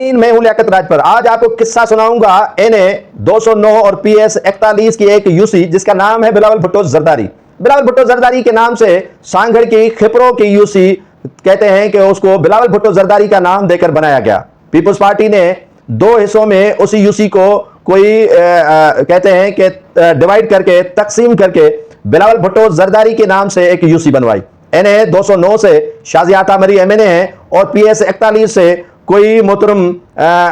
मैं हूं लियाकत राज पर। आज आपको किस्सा सुनाऊंगा NA 209 और PS 41 की एक यूसी जिसका नाम है बिलावल भुट्टो जरदारी। बिलावल भुट्टो जरदारी के नाम से सांगड़ की खिपरों की यूसी कहते हैं कि उसको बिलावल भुट्टो जरदारी का नाम देकर बनाया गया। पीपुल्स पार्टी ने दो हिस्सों में उसी यूसी को कोई कहते हैं कि डिवाइड करके तकसीम करके बिलावल भुट्टो जरदारी के नाम से एक यूसी बनवाई। NA 209 से शाजी आता मरी MNA है और PS 41 से कोई मोहतरम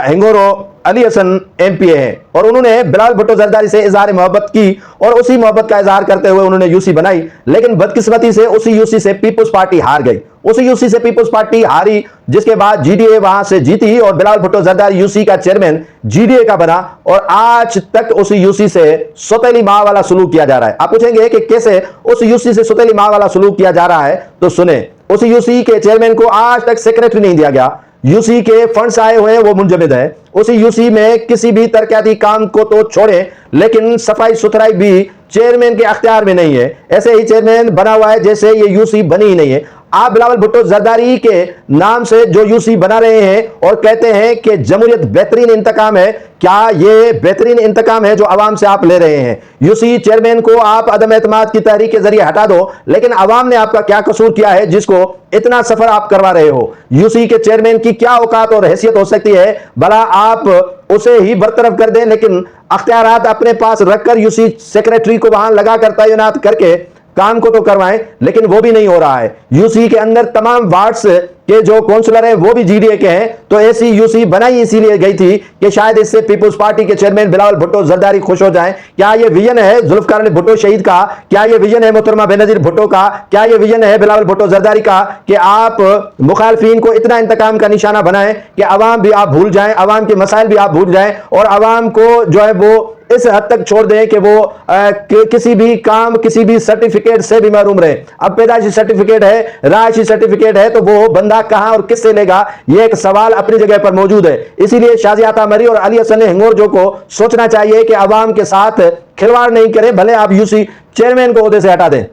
हिंगोरो अली हसन MPA है और उन्होंने बिलावल भुट्टो जरदारी से इजहार मोहब्बत की और उसी मोहब्बत का इजहार करते हुए उन्होंने यूसी बनाई। लेकिन बदकिस्मती से उसी यूसी से पीपुल्स पार्टी हार गई। उसी यूसी से पीपुल्स पार्टी हारी, जिसके बाद GDA वहां से जीती और बिलावल भुट्टो जरदारी यूसी का चेयरमैन GDA का बना और आज तक उसी यूसी से सौतेली मां वाला सलूक किया जा रहा है। आप पूछेंगे कि कैसे उस यूसी से सौतेली मां वाला सलूक किया जा रहा है, तो सुने। उस यूसी के चेयरमैन को आज तक सेक्रेटरी नहीं दिया गया। यूसी के फंड्स आए हुए हैं वो मुंजमद है। उसी यूसी में किसी भी तरक्याती काम को तो छोड़े, लेकिन सफाई सुथराई भी चेयरमैन के अख्तियार में नहीं है। ऐसे ही चेयरमैन बना हुआ है जैसे ये यूसी बनी ही नहीं है। आप बिलावल भुट्टो जरदारी के नाम से जो यूसी बना रहे हैं और कहते हैं कि जमहूरियत बेहतरीन इंतकाम है, क्या ये बेहतरीन इंतकाम है जो आवाम से आप ले रहे हैं? यूसी चेयरमैन को आप अदम एतमाद की तहरीक के जरिए हटा दो, लेकिन आवाम ने आपका क्या कसूर किया है जिसको इतना सफर आप करवा रहे हो? यूसी के चेयरमैन की क्या औकात और हैसियत हो सकती है भला आप उसे ही बरतरफ कर दें, लेकिन अख्तियारात अपने पास रखकर यूसी सेक्रेटरी को वहां लगाकर तैनात करके काम को तो करवाएं, लेकिन वो भी नहीं हो रहा है। यूसी के अंदर तमाम वार्ड्स के जो काउंसलर हैं वो भी GDA के हैं। तो ऐसी यूसी बनाई इसीलिए गई थी कि शायद इससे पीपुल्स पार्टी के चेयरमैन बिलावल भुट्टो जरदारी खुश हो जाएं। क्या ये विजन है जुल्फकार अली भुट्टो शहीद का? क्या ये विजन है मोहतरमा बेनजीर भुट्टो का? क्या ये विजन है बिलावल भुट्टो जरदारी का कि आप मुखालफिन को इतना इंतकाम का निशाना बनाएं कि आवाम भी आप भूल जाएं, आवाम के मसाइल भी आप भूल जाएं और आवाम को जो है वो इस हद तक छोड़ दें कि वो किसी भी काम, किसी भी सर्टिफिकेट से भी महरूम रहे। अब पैदाइशी सर्टिफिकेट है, रहायशी सर्टिफिकेट है, तो वो बंदा कहां और किससे लेगा? ये एक सवाल अपनी जगह पर मौजूद है। इसीलिए शाजी आता मरी और अली हसन हिंगोरजो को सोचना चाहिए कि आवाम के साथ खिलवाड़ नहीं करें, भले आप यूसी चेयरमैन को ओहदे से हटा दें।